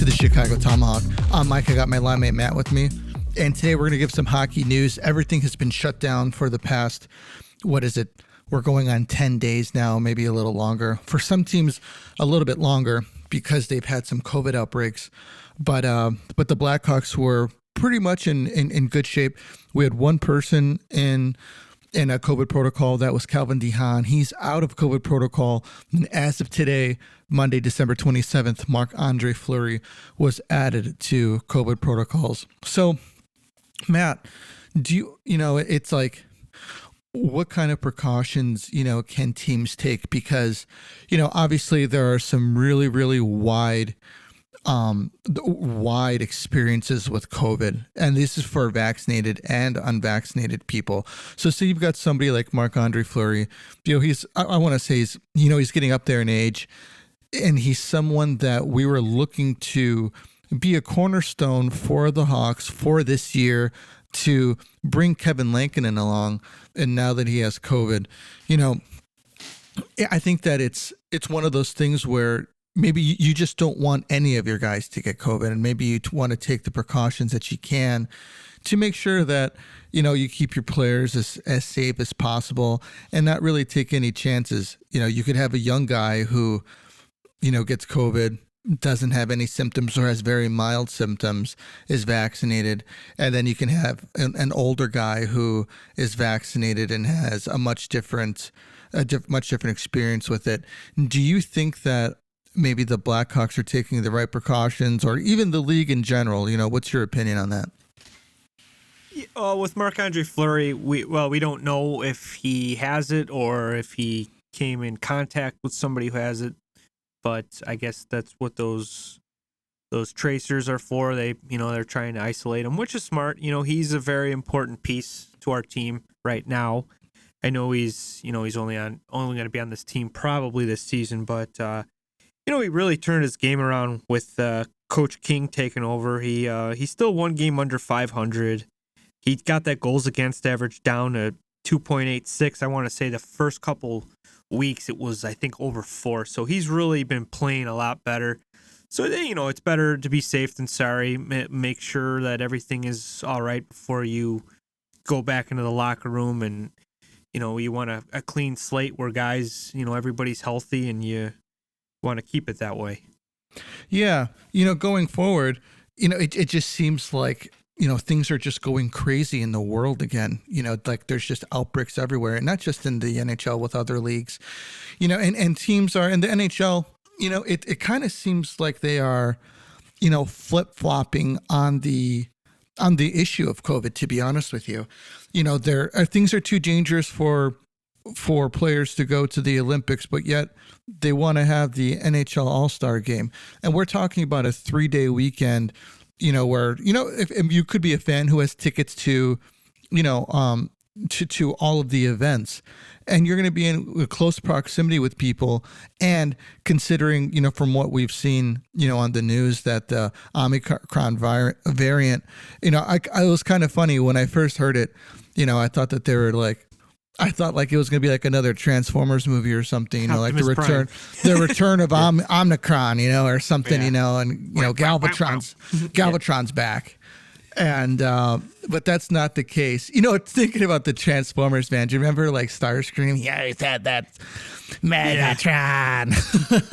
to the Chicago Tomahawk. I'm Mike. I got my line mate Matt with me. And today we're going to give some hockey news. Everything has been shut down for the past, what is it? We're going on 10 days now, maybe a little longer. For some teams, a little bit longer because they've had some COVID outbreaks. But the Blackhawks were pretty much in good shape. We had one person in a COVID protocol. That was Calvin DeHaan. He's out of COVID protocol. And as of today, Monday, December 27th, Marc Andre Fleury was added to COVID protocols. So, Matt, it's like, what kind of precautions, can teams take? Because, obviously there are some really, really wide experiences with COVID, and this is for vaccinated and unvaccinated people. So you've got somebody like Marc Andre Fleury, I want to say he's getting up there in age, and he's someone that we were looking to be a cornerstone for the Hawks for this year to bring Kevin Lankinen along. And now that he has COVID, I think that it's one of those things where maybe you just don't want any of your guys to get COVID, and maybe you want to take the precautions that you can to make sure that, you keep your players as safe as possible and not really take any chances. You could have a young guy who, gets COVID, doesn't have any symptoms or has very mild symptoms, is vaccinated. And then you can have an older guy who is vaccinated and has a much different experience with it. Do you think that maybe the Blackhawks are taking the right precautions, or even the league in general? What's your opinion on that? With Marc Andre Fleury, we don't know if he has it or if he came in contact with somebody who has it, but I guess that's what those tracers are for. They're trying to isolate him, which is smart. He's a very important piece to our team right now. I know he's only going to be on this team probably this season, but he really turned his game around with Coach King taking over. He's still one game under 500. He got that goals against average down to 2.86. I want to say the first couple weeks it was, I think, over 4. So he's really been playing a lot better. So, it's better to be safe than sorry. Make sure that everything is all right before you go back into the locker room. And, you want a clean slate where guys, everybody's healthy, and you want to keep it that way. Yeah. Going forward, it just seems like, things are just going crazy in the world again. Like there's just outbreaks everywhere, and not just in the NHL, with other leagues, and teams are in the NHL, it kind of seems like they are, flip-flopping on the issue of COVID, to be honest with you. Things are too dangerous for players to go to the Olympics, but yet they want to have the NHL All-Star game. And we're talking about a 3-day weekend, where, if you could be a fan who has tickets to, to all of the events, and you're going to be in close proximity with people. And considering, from what we've seen, on the news, that the Omicron variant, I was kind of funny when I first heard it. I thought that they were like, it was going to be like another Transformers movie or something, like the return of Omicron, or something, Yeah. And Galvatron's back. And, but that's not the case. Thinking about the Transformers, man, do you remember like Starscream? Yeah, he's had that Megatron.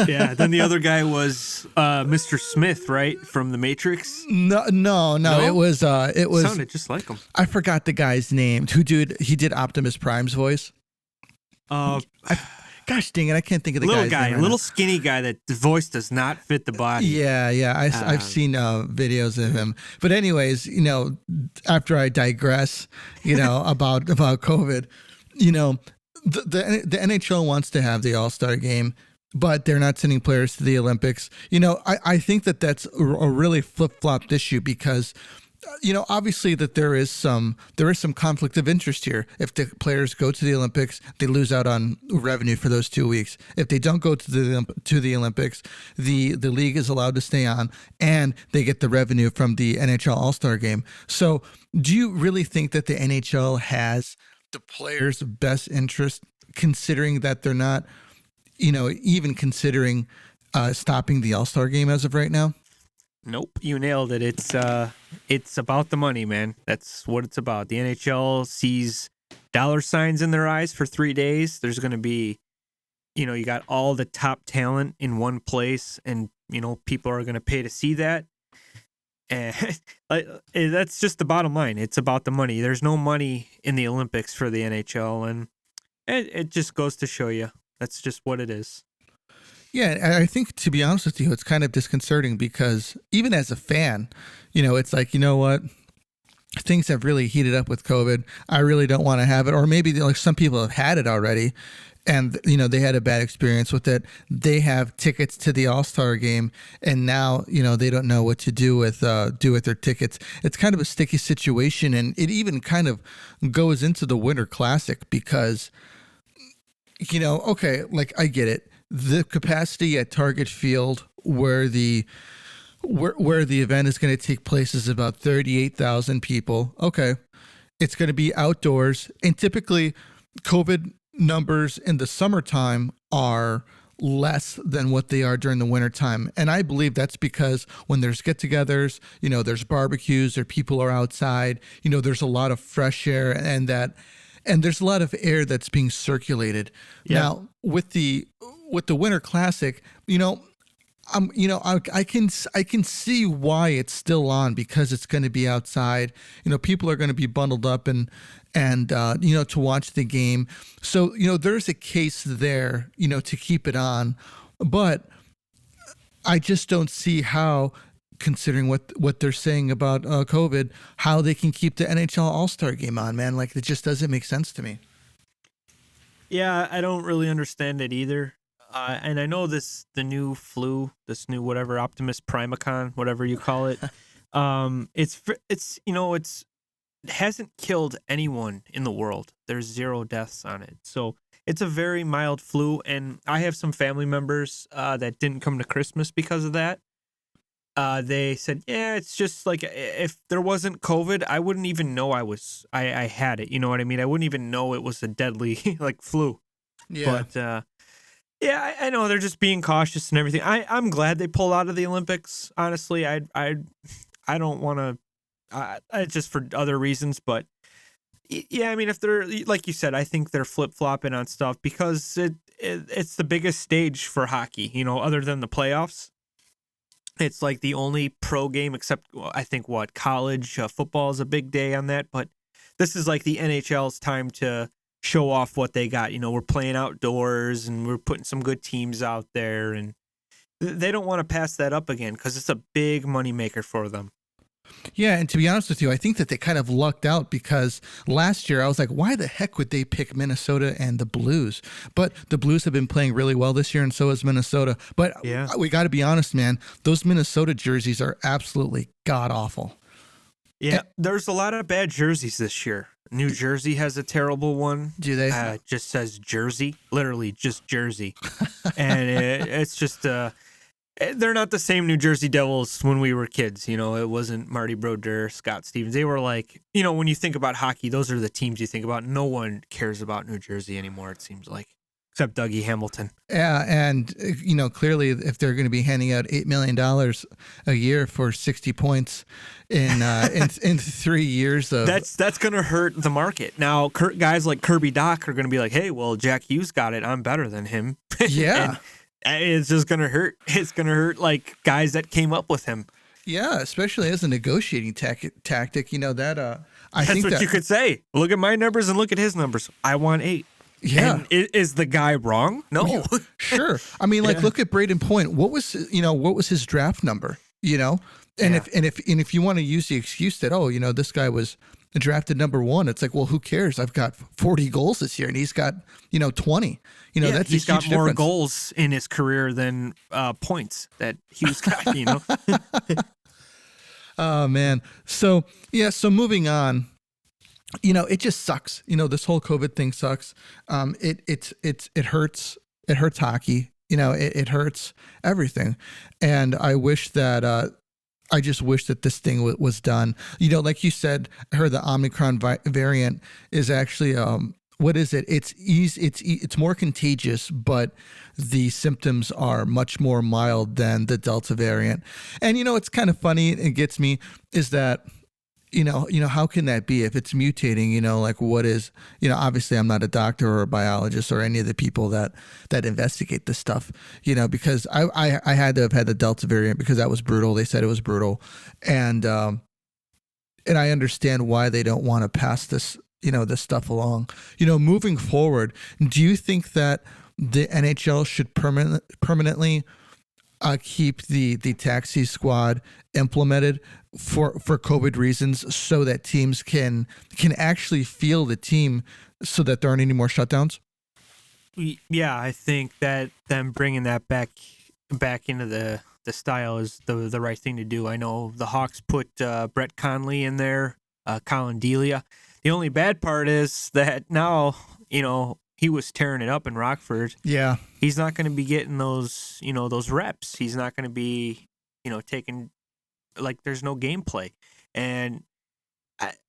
Yeah. Then the other guy was Mr. Smith, right, from The Matrix. No. It was Sounded just like him. I forgot the guy's name. He did Optimus Prime's voice. Gosh dang it, I can't think of the guy's name. Right, little skinny guy that the voice does not fit the body. Yeah. I've seen videos of him. But anyways, after I digress, about COVID, the NHL wants to have the All-Star game, but they're not sending players to the Olympics. I think that that's a really flip-flopped issue, because obviously that there is some conflict of interest here. If the players go to the Olympics, they lose out on revenue for those 2 weeks. If they don't go to the Olympics, the league is allowed to stay on, and they get the revenue from the NHL All-Star game. So do you really think that the NHL has the players' best interest, considering that they're not, even considering stopping the All-Star game as of right now? Nope, you nailed it. It's about the money, man. That's what it's about. The NHL sees dollar signs in their eyes for 3 days. There's going to be, you got all the top talent in one place, and people are going to pay to see that. And that's just the bottom line. It's about the money. There's no money in the Olympics for the NHL, and it just goes to show you that's just what it is. Yeah, and I think, to be honest with you, it's kind of disconcerting because even as a fan, it's like, you know what? Things have really heated up with COVID. I really don't want to have it. Or maybe like some people have had it already and, they had a bad experience with it. They have tickets to the All-Star game and now, they don't know what to do with their tickets. It's kind of a sticky situation. And it even kind of goes into the Winter Classic because, okay, like I get it. The capacity at Target Field where the event is going to take place is about 38,000 people. Okay. It's going to be outdoors. And typically COVID numbers in the summertime are less than what they are during the wintertime. And I believe that's because when there's get-togethers, there's barbecues or people are outside, there's a lot of fresh air and there's a lot of air that's being circulated. Yeah. Now with the Winter Classic, I can see why it's still on because it's going to be outside. People are going to be bundled up and to watch the game. So there's a case there to keep it on, but I just don't see how, considering what they're saying about COVID, how they can keep the NHL All-Star game on, man. Like, it just doesn't make sense to me. Yeah, I don't really understand it either. And I know the new flu, this new whatever, Optimus Primacon, whatever you call it. It hasn't killed anyone in the world. There's 0 deaths on it. So it's a very mild flu. And I have some family members that didn't come to Christmas because of that. They said, yeah, it's just like if there wasn't COVID, I wouldn't even know I had it. You know what I mean? I wouldn't even know it was a deadly like flu. Yeah. But yeah, I know they're just being cautious and everything. I'm glad they pulled out of the Olympics. Honestly, I don't want to. It's just for other reasons, but yeah, I mean, if they're like you said, I think they're flip flopping on stuff because it's the biggest stage for hockey. Other than the playoffs. It's like the only pro game except I think college football is a big day on that, but this is like the NHL's time to show off what they got. We're playing outdoors and we're putting some good teams out there, and they don't want to pass that up again because it's a big moneymaker for them. Yeah, and to be honest with you, I think that they kind of lucked out because last year I was like, why the heck would they pick Minnesota and the Blues? But the Blues have been playing really well this year, and so has Minnesota. But yeah, we got to be honest, man, those Minnesota jerseys are absolutely god-awful. Yeah, there's a lot of bad jerseys this year. New Jersey has a terrible one. Do they? Just says Jersey, literally just Jersey. And it's just... they're not the same New Jersey Devils when we were kids. It wasn't Marty Brodeur, Scott Stevens. They were like, when you think about hockey, those are the teams you think about. No one cares about New Jersey anymore, it seems like, except Dougie Hamilton. Yeah, and, clearly if they're going to be handing out $8 million a year for 60 points in 3 years of... That's going to hurt the market. Now, guys like Kirby Doc are going to be like, hey, well, Jack Hughes got it. I'm better than him. Yeah. It's just going to hurt. It's going to hurt like guys that came up with him. Yeah, especially as a negotiating tactic. I That's think what you could say. Look at my numbers and look at his numbers. I want 8. Yeah. And is the guy wrong? No. Yeah, sure. I mean, look at Braden Point. What was his draft number? And if you want to use the excuse that, this guy was drafted number 1, it's like, well, who cares? I've got 40 goals this year and he's got, 20. That's he's a got huge more difference. goals in his career than points that Hughes got, Oh man. So moving on, it just sucks. This whole COVID thing sucks. It hurts. It hurts hockey. It hurts everything. And I wish that, I just wish that this thing was done. Like you said, I heard the Omicron variant is actually what is it? It's easy. It's more contagious, but the symptoms are much more mild than the Delta variant. And it's kind of funny. It gets me is that how can that be if it's mutating? Like what is obviously I'm not a doctor or a biologist or any of the people that investigate this stuff. Because I had to have had the Delta variant because that was brutal. They said it was brutal, and I understand why they don't want to pass this stuff along. Moving forward, do you think that the NHL should permanently keep the taxi squad implemented for COVID reasons, so that teams can actually feel the team, so that there aren't any more shutdowns? Yeah, I think that them bringing that back into the style is the right thing to do. I know the Hawks put Brett Conley in there, Colin Delia. The only bad part is that now, he was tearing it up in Rockford. Yeah. He's not going to be getting those, those reps. He's not going to be, taking, like, there's no gameplay. And,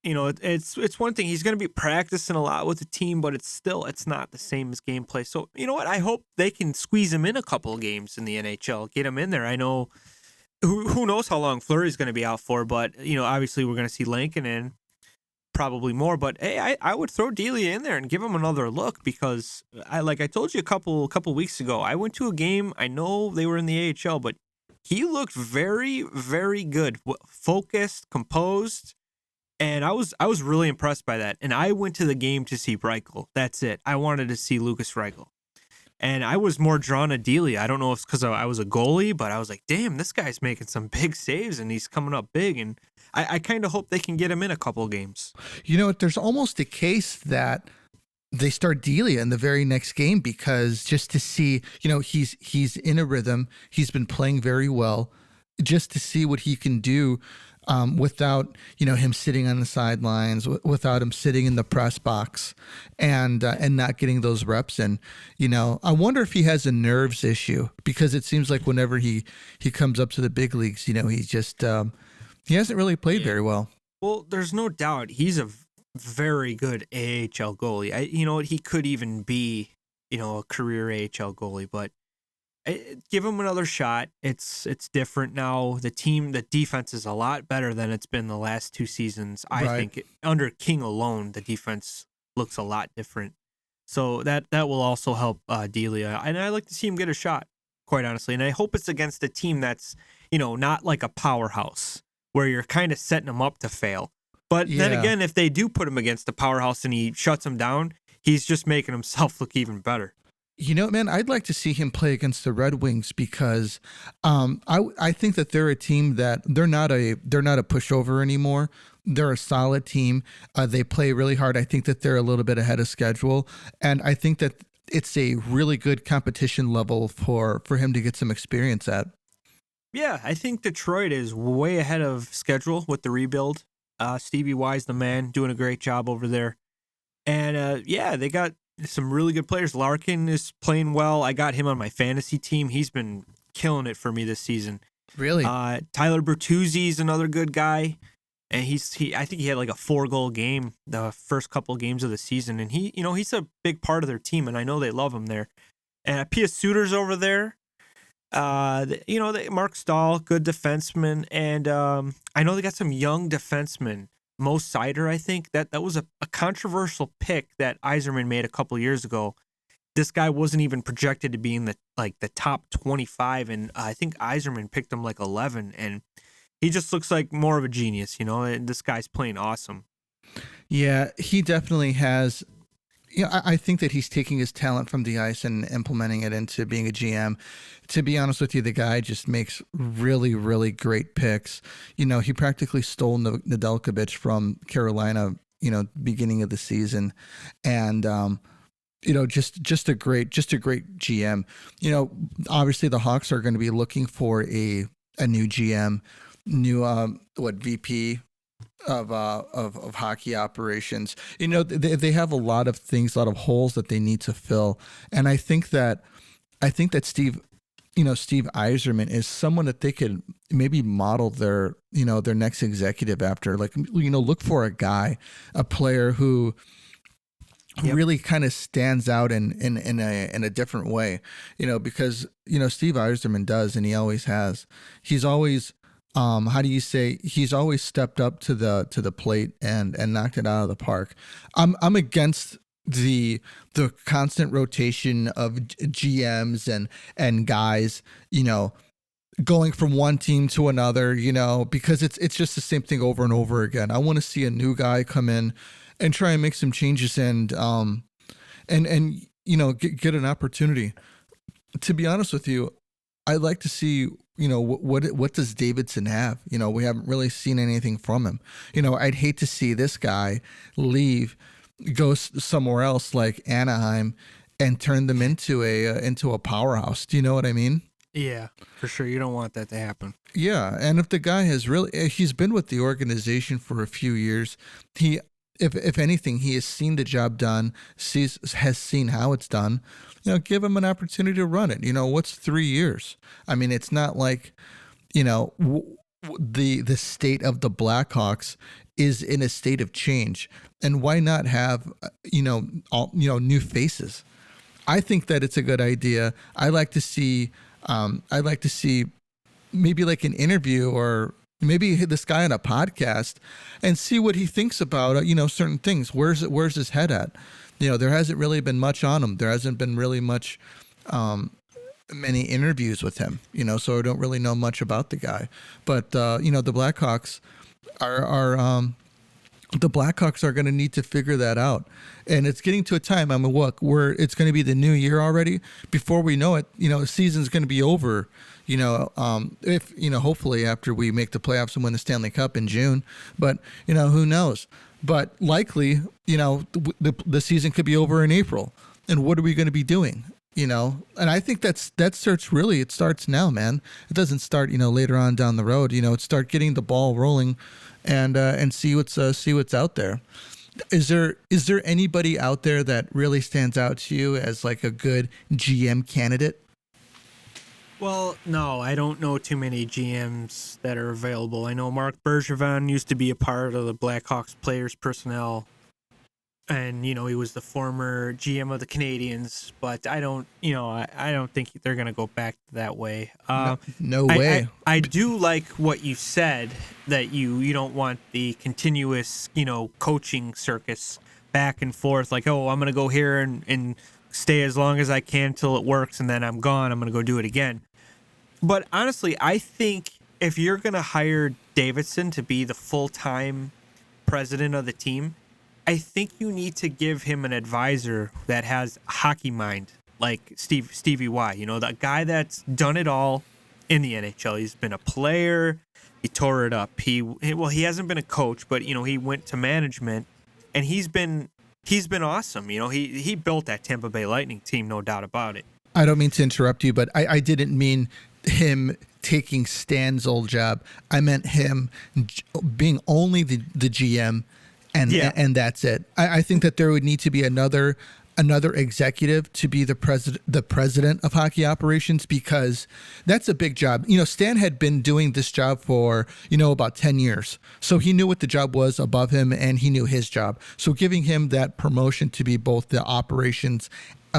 it's one thing. He's going to be practicing a lot with the team, but it's not the same as gameplay. So, you know what? I hope they can squeeze him in a couple of games in the NHL, get him in there. I know, who knows how long Fleury's going to be out for, but, obviously we're going to see Lankinen probably more, but hey, I would throw Delia in there and give him another look, because I told you a couple weeks ago, I went to a game. I know they were in the AHL, but he looked very, very good, focused, composed, and I was really impressed by that. And I went to the game to see Reichel. That's it. I wanted to see Lucas Reichel, and I was more drawn to Delia. I don't know if it's because I was a goalie, but I was like, damn, this guy's making some big saves and he's coming up big, and I kind of hope they can get him in a couple of games. There's almost a case that they start Delia in the very next game, because just to see, he's in a rhythm. He's been playing very well, just to see what he can do without, him sitting on the sidelines, without him sitting in the press box and not getting those reps. And, I wonder if he has a nerves issue, because it seems like whenever he comes up to the big leagues, he's just, he hasn't really played very well. Well, there's no doubt he's a very good AHL goalie. He could even be, a career AHL goalie, but give him another shot. It's different now. The defense is a lot better than it's been the last two seasons. I think under King alone, the defense looks a lot different. So that will also help Delia. And I like to see him get a shot, quite honestly. And I hope it's against a team that's, not like a powerhouse, where you're kind of setting him up to fail. But then again, if they do put him against a powerhouse and he shuts him down, he's just making himself look even better. Man, I'd like to see him play against the Red Wings, because I think that they're a team that they're not a pushover anymore. They're a solid team. They play really hard. I think that they're a little bit ahead of schedule, and I think that it's a really good competition level for him to get some experience at. Yeah, I think Detroit is way ahead of schedule with the rebuild. Stevie Y's the man, doing a great job over there. And they got some really good players. Larkin is playing well. I got him on my fantasy team. He's been killing it for me this season. Really? Tyler Bertuzzi's another good guy. And I think he had like a 4-goal game the first couple of games of the season. And he's a big part of their team, and I know they love him there. And Pia Suter's over there. Mark Stahl, good defenseman, and I know they got some young defensemen. Mo Sider, I think that was a controversial pick that Yzerman made a couple years ago. This guy wasn't even projected to be in the top 25, and I think Yzerman picked him like 11, and he just looks like more of a genius, and this guy's playing awesome. Yeah, he definitely has. I think that he's taking his talent from the ice and implementing it into being a GM. To be honest with you, the guy just makes really, really great picks. He practically stole Nedeljkovic from Carolina, beginning of the season. And, just a great GM. Obviously the Hawks are going to be looking for a new GM, new, VP of hockey operations. They have a lot of things, a lot of holes that they need to fill, and I think that Steve Yzerman is someone that they could maybe model their next executive after. Look for a player who Yep. really kind of stands out in a different way, because Steve Yzerman does, and he always has. He's always how do you say, he's always stepped up to the plate and knocked it out of the park. I'm against the constant rotation of GMs and guys, going from one team to another, because it's just the same thing over and over again. I want to see a new guy come in and try and make some changes and get an opportunity. To be honest with you, I'd like to see, what does Davidson have? We haven't really seen anything from him. I'd hate to see this guy leave, go somewhere else like Anaheim, and turn them into a powerhouse. Do you know what I mean? Yeah, for sure. You don't want that to happen. Yeah, and if the guy he's been with the organization for a few years, if anything, he has seen the job done, has seen how it's done. Give him an opportunity to run it. What's 3 years? I mean, it's not like, the state of the Blackhawks is in a state of change, and why not have new faces? I think that it's a good idea. I'd like to see maybe like an interview, or maybe hit this guy on a podcast and see what he thinks about certain things. Where's his head at? There hasn't really been much on him. There hasn't been really much many interviews with him. So I don't really know much about the guy. But the Blackhawks are going to need to figure that out. And it's getting to a time, where it's going to be the new year already. Before we know it, the season's going to be over. If hopefully after we make the playoffs and win the Stanley Cup in June. But who knows? But likely, the season could be over in April. And what are we going to be doing? And I think that starts it starts now, man. It doesn't start later on down the road. It start getting the ball rolling, and see what's out there. Is there anybody out there that really stands out to you as like a good GM candidate? Well, no, I don't know too many GMs that are available. I know Marc Bergevin used to be a part of the Blackhawks players personnel, and he was the former GM of the Canadiens. But I don't think they're gonna go back that way. No way. I do like what you said, that you don't want the continuous coaching circus back and forth. Like, oh, I'm gonna go here and stay as long as I can till it works, and then I'm gone. I'm gonna go do it again. But honestly, I think if you're going to hire Davidson to be the full-time president of the team, I think you need to give him an advisor that has hockey mind, like Stevie Y. The guy that's done it all in the NHL. He's been a player. He tore it up. He hasn't been a coach, but he went to management, and he's been awesome. He built that Tampa Bay Lightning team, no doubt about it. I don't mean to interrupt you, but I didn't mean him taking Stan's old job. I meant him being only the GM, and that's it. I think that there would need to be another executive to be the president of hockey operations, because that's a big job. Stan had been doing this job for about 10 years, so he knew what the job was above him, and he knew his job. So giving him that promotion to be both the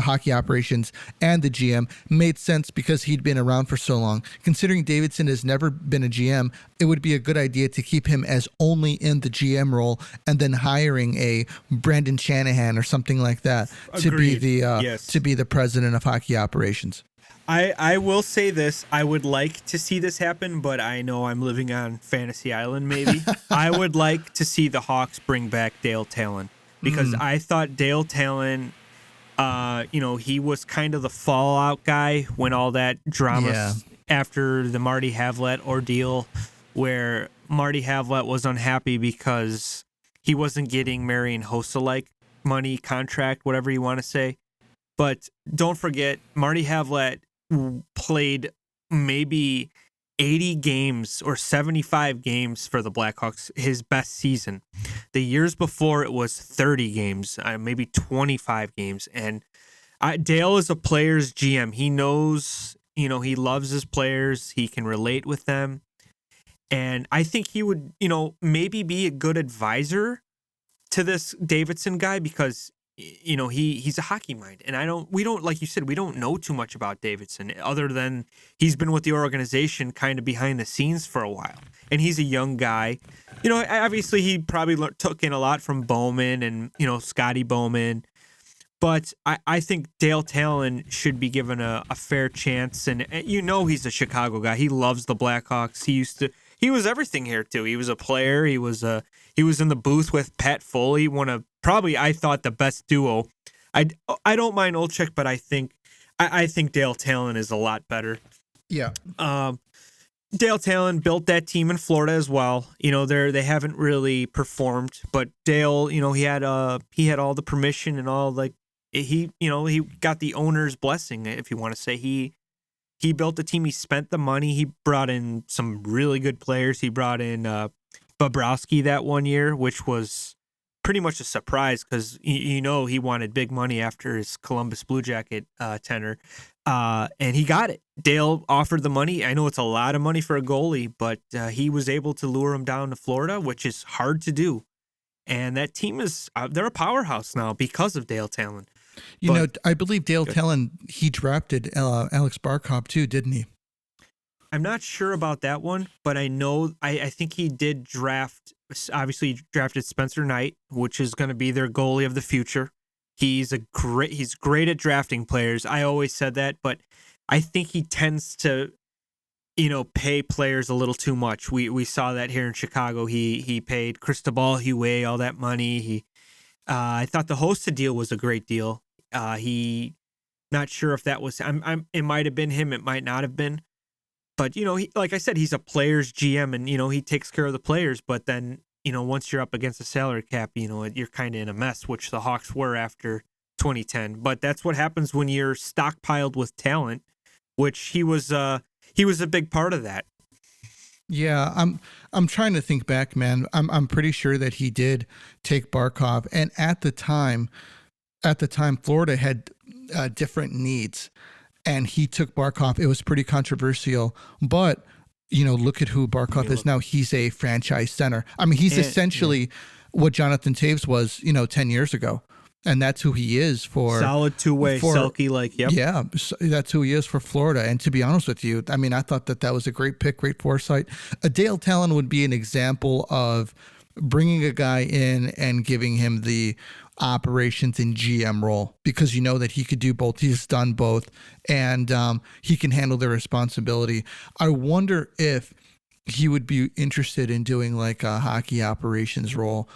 hockey operations and the GM made sense, because he'd been around for so long. Considering Davidson has never been a GM, it would be a good idea to keep him as only in the GM role, and then hiring a Brandon Shanahan or something like that to be the president of hockey operations. I will say this. I would like to see this happen, but I know I'm living on Fantasy Island maybe. I would like to see the Hawks bring back Dale Talon, because I thought Dale Talon, he was kind of the fallout guy when all that drama after the Marty Havlat ordeal, where Marty Havlat was unhappy because he wasn't getting Marian Hossa-like money, contract, whatever you want to say. But don't forget, Marty Havlat played maybe 80 games or 75 games for the Blackhawks, his best season. The years before, it was 30 games, maybe 25 games. And Dale is a player's GM. He knows, he loves his players. He can relate with them. And I think he would, maybe be a good advisor to this Davidson guy, because he's a hockey mind, and we don't like you said, we don't know too much about Davidson other than he's been with the organization kind of behind the scenes for a while, and he's a young guy. Obviously he probably took in a lot from Bowman and Scotty Bowman, but I think Dale Talon should be given a fair chance, and he's a Chicago guy. He loves the Blackhawks. He was everything here too. He was a player. He was in the booth with Pat Foley, one of probably, I thought, the best duo. I don't mind Olczyk, but I think Dale Talon is a lot better. Yeah. Dale Talon built that team in Florida as well. They haven't really performed, but Dale, he had all the permission and all, like, he got the owner's blessing, if you want to say. He built the team. He spent the money. He brought in some really good players. He brought in Bobrovsky that one year, which was pretty much a surprise because he wanted big money after his Columbus Blue Jacket tenure, and he got it. Dale offered the money. I know it's a lot of money for a goalie, but he was able to lure him down to Florida, which is hard to do. And that team they're a powerhouse now because of Dale Talon. I believe Dale Talon, he drafted Alex Barkov too, didn't he? I'm not sure about that one, but I know I think he did draft. Obviously, he drafted Spencer Knight, which is going to be their goalie of the future. He's great at drafting players. I always said that, but I think he tends to, pay players a little too much. We saw that here in Chicago. He paid Cristobal Huet all that money. I thought the Hosta deal was a great deal. Not sure if that was. It might have been him. It might not have been. But like I said, he's a player's GM, and he takes care of the players. But then once you're up against the salary cap, you're kind of in a mess, which the Hawks were after 2010. But that's what happens when you're stockpiled with talent, which he was a big part of that. Yeah, I'm trying to think back, man. I'm pretty sure that he did take Barkov, and at the time, Florida had different needs, and he took Barkov. It was pretty controversial, but look at who Barkov is now. He's a franchise center. I mean, he's essentially what Jonathan Taves was, 10 years ago. And that's who he is for solid two-way, Selke, like, yep. Yeah, that's who he is for Florida. And to be honest with you, I mean, I thought that was a great pick, great foresight. A Dale Talon would be an example of bringing a guy in and giving him the operations and GM role, because that he could do both. He's done both, and he can handle the responsibility. I wonder if he would be interested in doing like a hockey operations role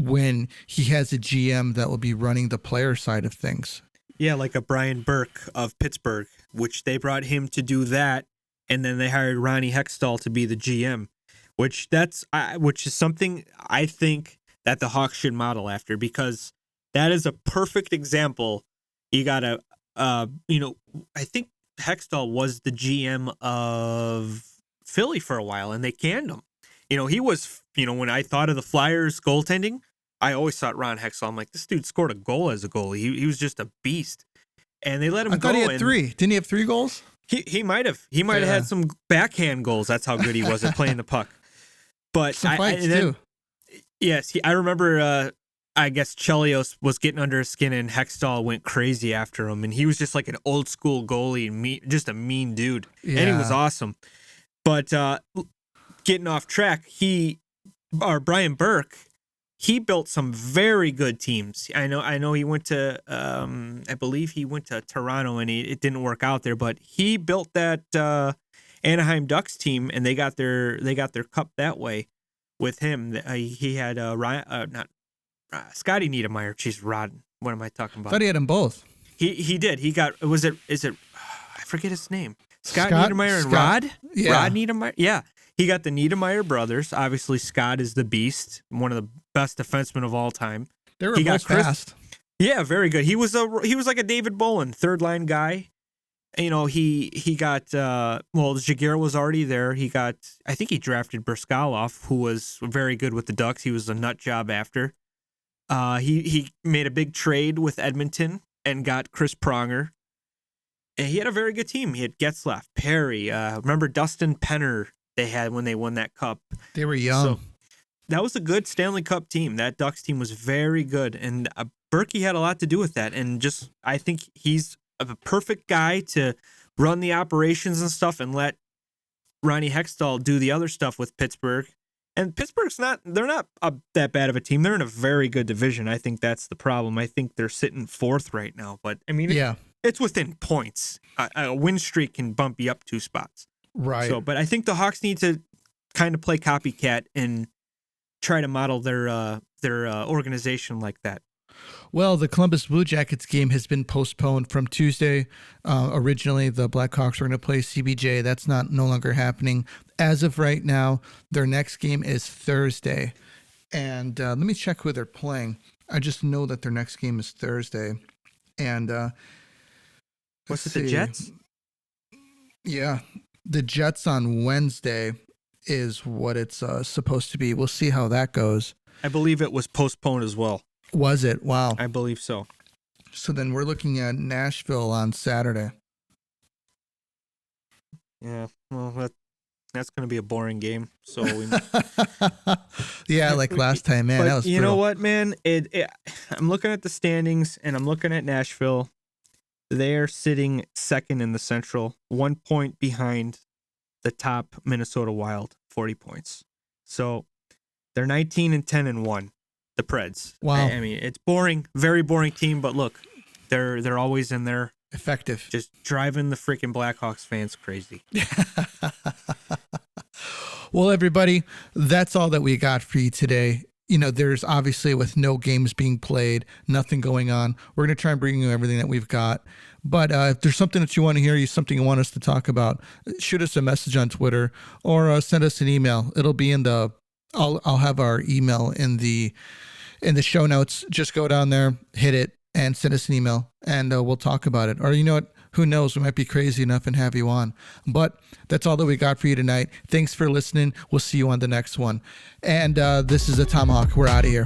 when he has a GM that will be running the player side of things. Yeah, like a Brian Burke of Pittsburgh, which they brought him to do that, and then they hired Ronnie Hextall to be the GM, which is something I think that the Hawks should model after, because that is a perfect example. You got I think Hextall was the GM of Philly for a while, and they canned him. He was, when I thought of the Flyers goaltending, I always thought Ron Hextall. I'm like, this dude scored a goal as a goalie. He was just a beast. And they let him go. I thought he had 3. Didn't he have 3 goals? He might have. He might have had some backhand goals. That's how good he was at playing the puck. But some fights too. Yes, I remember. I guess Chelios was getting under his skin, and Hextall went crazy after him. And he was just like an old school goalie, and just a mean dude. Yeah. And he was awesome. But getting off track, Brian Burke, he built some very good teams. I know he went to, I believe he went to Toronto, and it didn't work out there. But he built that Anaheim Ducks team, and they got their cup that way with him. He had Scotty Niedermayer. Jeez, Rod. What am I talking about? I thought he had them both. He did. He got. Is it? I forget his name. Scott Niedermayer and Rod. Yeah. Rod Niedermayer. Yeah. He got the Niedermayer brothers. Obviously, Scott is the beast, one of the best defensemen of all time. They were both fast. Yeah, very good. He was like a David Bolin, third line guy. He got Jaguar was already there. I think he drafted Briskalov, who was very good with the Ducks. He was a nut job after. He made a big trade with Edmonton and got Chris Pronger. And he had a very good team. He had Getzlaff, Perry. Remember Dustin Penner they had when they won that cup. They were young. that was a good Stanley Cup team. That Ducks team was very good, and Berkey had a lot to do with that. And just I think he's a perfect guy to run the operations and stuff, and let Ronnie Hextall do the other stuff with Pittsburgh. And Pittsburgh's they're not that bad of a team. They're in a very good division. I think that's the problem. I think they're sitting fourth right now. But, I mean, it's within points. A win streak can bump you up 2 spots. Right. So, but I think the Hawks need to kind of play copycat and try to model their organization like that. Well, the Columbus Blue Jackets game has been postponed from Tuesday. Originally, the Blackhawks were going to play CBJ. That's no longer happening. As of right now, their next game is Thursday. And let me check who they're playing. I just know that their next game is Thursday. And what's it, the Jets? Yeah, the Jets on Wednesday is what it's supposed to be. We'll see how that goes. I believe it was postponed as well. Was it? Wow. I believe so. So then we're looking at Nashville on Saturday. Yeah, well, that's going to be a boring game. So yeah, like last time, man. But that was you know what, man? I'm looking at the standings, and I'm looking at Nashville. They're sitting second in the Central, 1 point behind the top Minnesota Wild, 40 points. So they're 19-10-1. The Preds. Wow. I mean, it's boring, very boring team, but look, they're always in there. Effective. Just driving the freaking Blackhawks fans crazy. Well, everybody, that's all that we got for you today. You know, there's obviously, with no games being played, nothing going on, we're going to try and bring you everything that we've got. But if there's something that you want to hear, something you want us to talk about, shoot us a message on Twitter or send us an email. It'll be in I'll have our email in the show notes. Just go down there, hit it, and send us an email, and we'll talk about it. Or you know what? Who knows? We might be crazy enough and have you on. But that's all that we got for you tonight. Thanks for listening. We'll see you on the next one. And this is the Tomahawk. We're out of here.